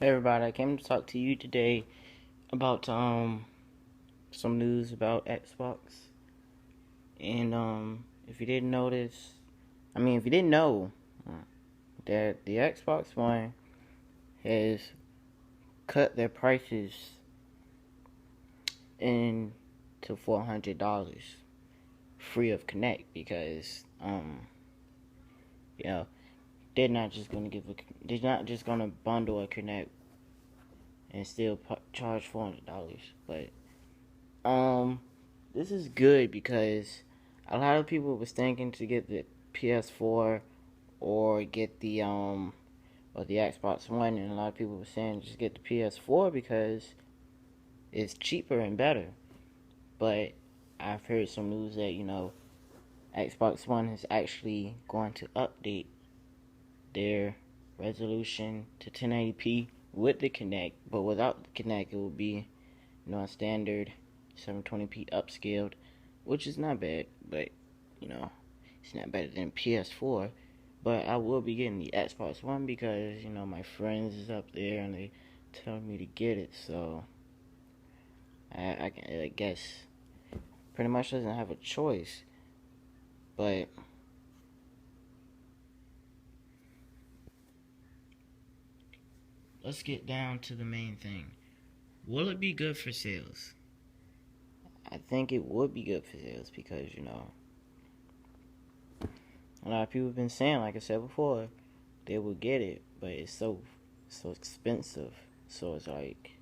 Hey everybody, I came to talk to you today about some news about Xbox. And if you didn't notice, if you didn't know that the Xbox One has cut their prices in to $400 free of Connect because you know they're not just gonna bundle a Connect and still charge $400, but Um, this is good because a lot of people was thinking to get the PS4 or get the or the Xbox One, and a lot of people were saying just get the PS4 because it's cheaper and better. But I've heard some news that Xbox One is actually going to update their resolution to 1080p with the Kinect, but without the Kinect, it will be a standard 720p upscaled, which is not bad, but you know, it's not better than PS4. But I will be getting the Xbox One because my friends is up there and they tell me to get it, so I guess pretty much doesn't have a choice. But let's get down to the main thing. Will it be good for sales? I think it would be good for sales because a lot of people have been saying, like I said before, they will get it, but it's so expensive. So it's like,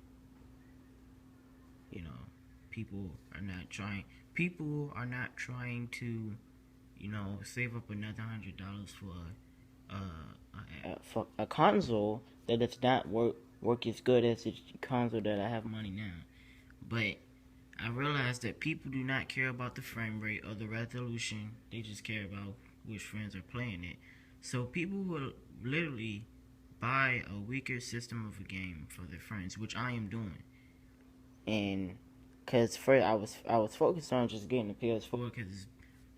you know, people are not trying. People are not trying to, save up another $100 for a console that does not work as good as the console that I have money now. But I realize that people do not care about the frame rate or the resolution. They just care about which friends are playing it. So people will literally buy a weaker system of a game for their friends, which I am doing. And because first I was focused on just getting the PS4 because it's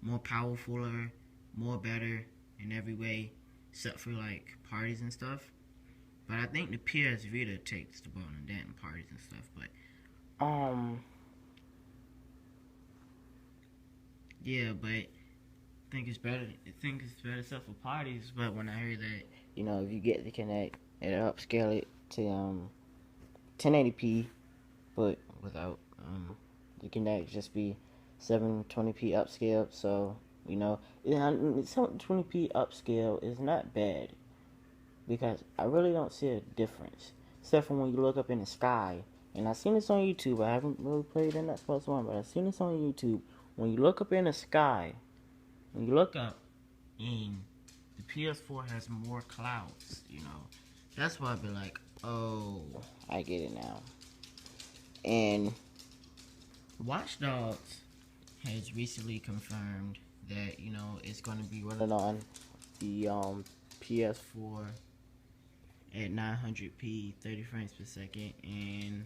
more powerful, more better in every way, except for like parties and stuff. But I think the PS Vita takes the ball in that in parties and stuff. But yeah, but I think it's better. I think it's better stuff for parties. But when I hear that, if you get the Kinect, it'll upscale it to 1080p, but without the Kinect just be 720p upscale. So 720p upscale is not bad because I really don't see a difference, except for when you look up in the sky. And I've seen this on YouTube. I haven't really played in Xbox One, but I've seen this on YouTube. When you look up in the sky, when you look up and the PS4 has more clouds, that's why I'd be like, oh, I get it now. And Watch Dogs has recently confirmed that it's going to be running on the PS4 at 900p 30 frames per second and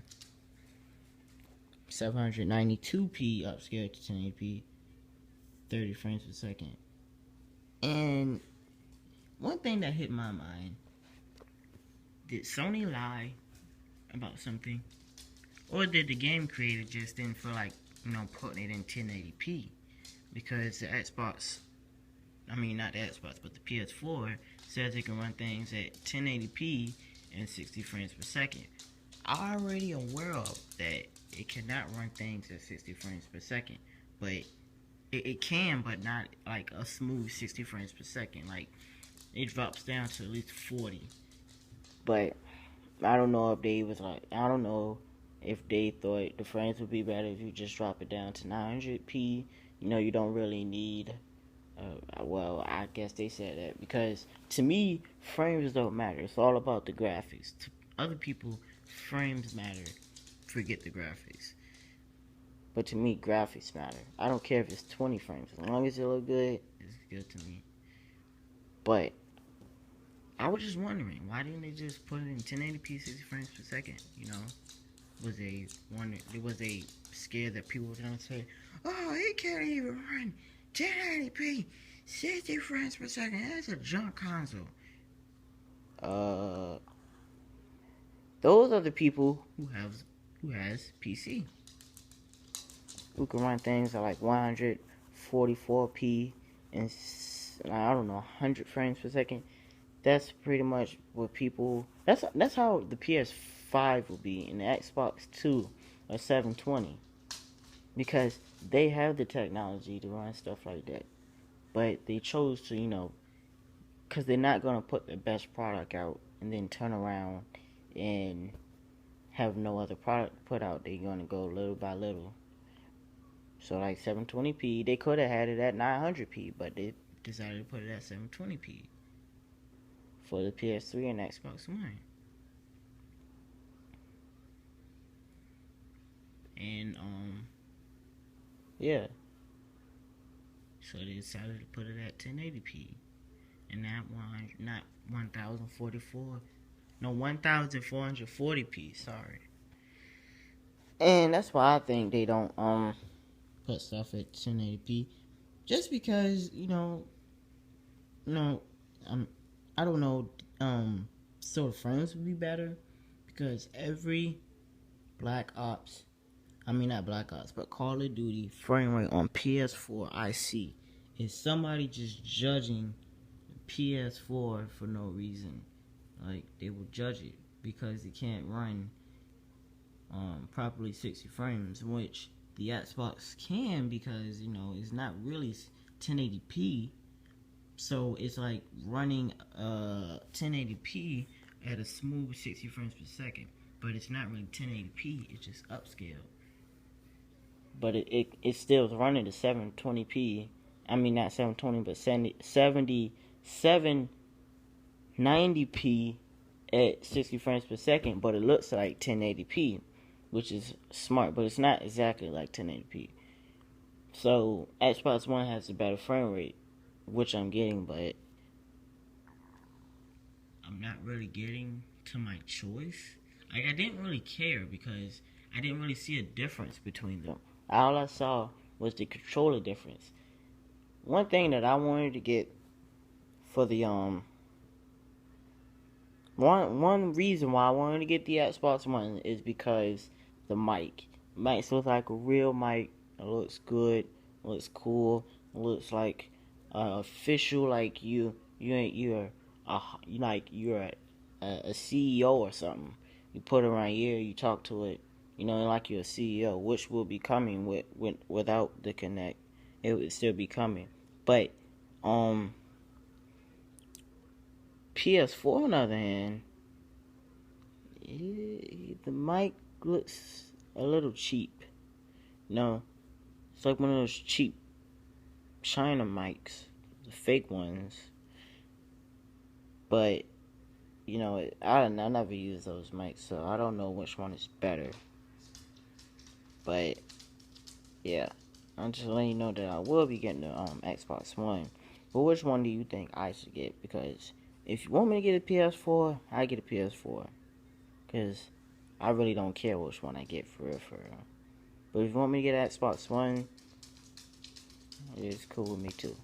792p upscaled to 1080p 30 frames per second. And one thing that hit my mind, did Sony lie about something? Or did the game creator just didn't feel like, putting it in 1080p? Because the Xbox, not the Xbox, but the PS4 says it can run things at 1080p and 60 frames per second. I already aware of that it cannot run things at 60 frames per second, but it can, but not like a smooth 60 frames per second. Like, it drops down to at least 40. But I don't know if they was like, I don't know if they thought the frames would be better if you just drop it down to 900p. You don't really need. Well, I guess they said that because to me, frames don't matter. It's all about the graphics. To other people, frames matter. Forget the graphics. But to me, graphics matter. I don't care if it's 20 frames. As long as it look good, it's good to me. But I was just wondering, why didn't they just put it in 1080p 60 frames per second? There was a scare that people were gonna say, oh, it can't even run 1080p 60 frames per second. That's a junk console. Uh those are the people who has PC, who can run things at like 144p and I don't know 100 frames per second. That's pretty much what people. That's how the PS5 will be, and the Xbox 2 or 720, because they have the technology to run stuff like that. But they chose to, because they're not gonna put the best product out and then turn around and have no other product put out. They're gonna go little by little. So like 720p, they could have had it at 900p, but they decided to put it at 720p for the PS3 and Xbox One. And yeah. So they decided to put it at 1080p, and not 1044, no 1440p. Sorry. And that's why I think they don't put stuff at 1080p, just because I don't know, so the frames would be better, because every not Black Ops, but Call of Duty frame rate on PS4 I see is somebody just judging PS4 for no reason. Like, they will judge it because it can't run properly 60 frames, which the Xbox can, because it's not really 1080p. So it's like running 1080p at a smooth 60 frames per second, but it's not really 1080p. It's just upscaled. But it still is running to 720p. I mean, not 720, but 790p at 60 frames per second. But it looks like 1080p, which is smart, but it's not exactly like 1080p. So Xbox One has a better frame rate, which I'm getting, but I'm not really getting to my choice. Like, I didn't really care because I didn't really see a difference between them. All I saw was the controller difference. One thing that I wanted to get for the one reason why I wanted to get the Xbox One is because the mic. Mic looks like a real mic. It looks good. It looks cool. It looks like official. Like you're a CEO or something. You put it around here. You talk to it. Like you're a CEO, which will be coming without the Kinect. It would still be coming. But PS4 on the other hand, the mic looks a little cheap. It's like one of those cheap China mics, the fake ones. But I never use those mics, so I don't know which one is better. But yeah, I'm just letting you know that I will be getting the Xbox One. But which one do you think I should get? Because if you want me to get a PS4, I get a PS4. Because I really don't care which one I get for real. But if you want me to get an Xbox One, it's cool with me too.